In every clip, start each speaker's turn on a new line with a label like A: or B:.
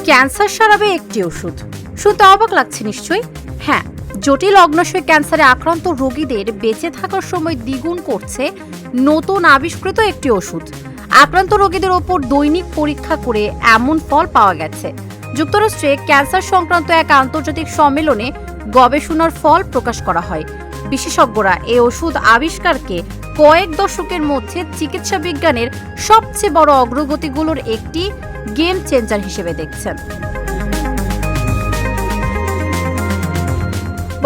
A: Cancer সারাবে একটি ওষুধ। শুনতে অবাক লাগছে নিশ্চয়ই? হ্যাঁ, জটিল অগ্ন্যাশয় ক্যান্সারে আক্রান্ত রোগীদের বেঁচে থাকার সময় দ্বিগুণ করছে নতুন আবিষ্কৃত একটি ওষুধ। আক্রান্ত রোগীদের ওপর দৈনিক পরীক্ষা করে এমন ফল পাওয়া গেছে। যুক্তরাষ্ট্রে ক্যান্সার সংক্রান্ত এক আন্তর্জাতিক সম্মেলনে গবেষণার ফল প্রকাশ করা হয়। বিশেষজ্ঞরা এই ওষুধ আবিষ্কারকে কয়েক দশকের মধ্যে চিকিৎসা বিজ্ঞানের সবচেয়ে বড় অগ্রগতিগুলোর একটি গেম চেঞ্জার হিসেবে দেখছেন।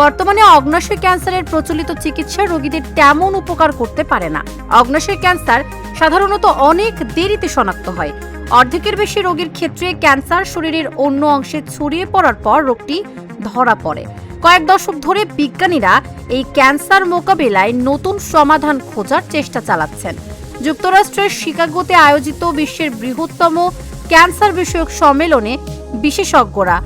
A: বর্তমানে অগ্ন্যাশয় ক্যান্সারের প্রচলিত চিকিৎসা রোগীদের তেমন উপকার করতে পারে না। অগ্ন্যাশয় ক্যান্সার সাধারণত অনেক দেরিতে শনাক্ত হয়। অর্ধেকের বেশি রোগীর ক্ষেত্রে ক্যান্সার শরীরের অন্য অংশে ছড়িয়ে পড়ার পর রোগটি ধরা পড়ে। কয়েক দশক ধরে বিজ্ঞানীরা এই ক্যান্সার মোকাবিলায় নতুন সমাধান খোঁজার চেষ্টা চালাচ্ছেন। যুক্তরাষ্ট্রের শিকাগোতে আয়োজিত বিশ্বের বৃহত্তম ক্যান্সার বিষয়ক সম্মেলনে বিশেষজ্ঞরা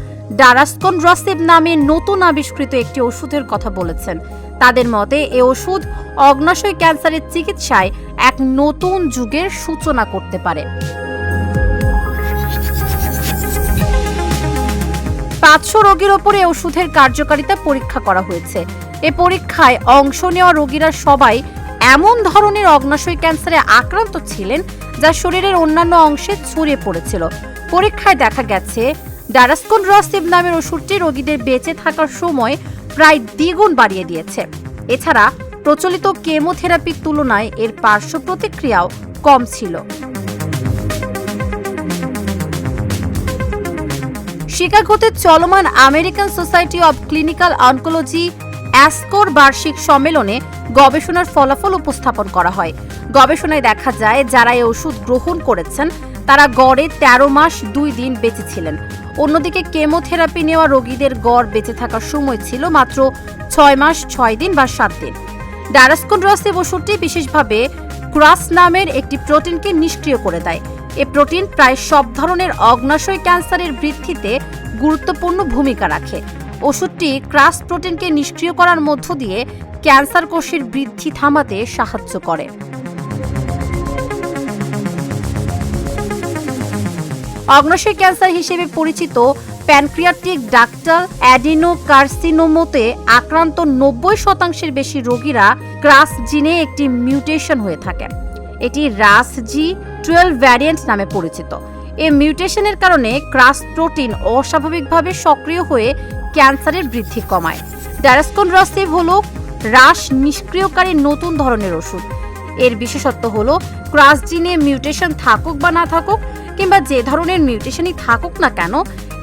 A: ডারাসকনরাসিব নামে নতুন আবিষ্কৃত একটি ওষুধের কথা বলেছেন। তাদের মতে এই ওষুধ অগ্ন্যাশয় ক্যান্সারের চিকিৎসায় এক নতুন যুগের সূচনা করতে পারে। 500 রোগীর ওপরে এই ওষুধের কার্যকারিতা পরীক্ষা করা হয়েছে। এই পরীক্ষায় অংশ নেওয়া রোগীরা সবাই এমন ধরনের অগ্ন্যাশয় ক্যান্সারে আক্রান্ত ছিলেন যা শরীরের অন্যান্য অংশে ছড়িয়ে পড়েছিল। পরীক্ষায় দেখা গেছে ডারাসকনরাসিব নামের ওষুধটি রোগীদের বেঁচে থাকার সময় প্রায় দ্বিগুণ বাড়িয়ে দিয়েছে। এছাড়া প্রচলিত কেমোথেরাপির তুলনায় এর পার্শ্ব প্রতিক্রিয়াও কম ছিল। শিকাগোতে চলমান American Society of Clinical Oncology অ্যাসকোর বার্ষিক সম্মেলনে গবেষণার ফলাফল উপস্থাপন করা হয়। গবেষণায় দেখা যায় যারা এই ওষুধ গ্রহণ করেছেন তারা গড়ে 13 মাস 2 দিন বেঁচে ছিলেন। অন্যদিকে কেমোথেরাপি নেওয়া রোগীদের গড় বেঁচে থাকার সময় ছিল মাত্র 6 মাস 6 দিন বা 7 দিন। ডারাসকনরাসিব ওষুধটি বিশেষভাবে ক্রাস নামের একটি প্রোটিনকে নিষ্ক্রিয় করে দেয়। এই প্রোটিন প্রায় সব ধরনের অগ্ন্যাশয় ক্যান্সারের বৃদ্ধিতে গুরুত্বপূর্ণ ভূমিকা রাখে। ওষুধটি ক্রাস প্রোটিনকে নিষ্ক্রিয় করার মধ্য দিয়ে ক্যান্সার কোষের বৃদ্ধি থামাতে সাহায্য করে। অগ্ন্যাশয় ক্যান্সার হিসেবে পরিচিত প্যানক্রিয়াটিক ডাক্টাল অ্যাডিনোকার্সিনোমাতে আক্রান্ত 90% বেশি রোগীরা ক্রাস জিনে একটি মিউটেশন হয়ে থাকে। এটি RAS-G12 ভ্যারিয়েন্ট নামে পরিচিত। এই মিউটেশনের কারণে ক্রাস প্রোটিন অস্বাভাবিকভাবে সক্রিয় হয়ে ক্যান্সারের বৃদ্ধি কমায়। ডারাসকনরাসিব হলো হ্রাস নিষ্ক্রিয়কারী নতুন ধরনের ওষুধ। এর বিশেষত্ব হলো ক্রাস জিনে মিউটেশন থাকুক বা না থাকুক কিংবা যে ধরনের মিউটেশনই থাকুক না কেন,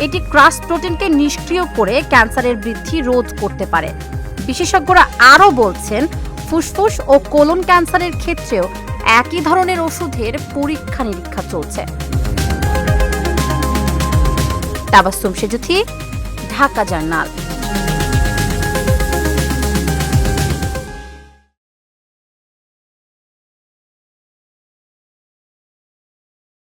A: এটি ক্রাস প্রোটিনকে নিষ্ক্রিয় করে ক্যান্সারের বৃদ্ধি রোধ করতে পারে। বিশেষজ্ঞরা আরও বলছেন ফুসফুস ও কোলন ক্যান্সারের ক্ষেত্রেও একই ধরনের ওষুধের পরীক্ষা নিরীক্ষা চলছে। তাবাসসুম সেজুথি, ঢাকা জার্নাল।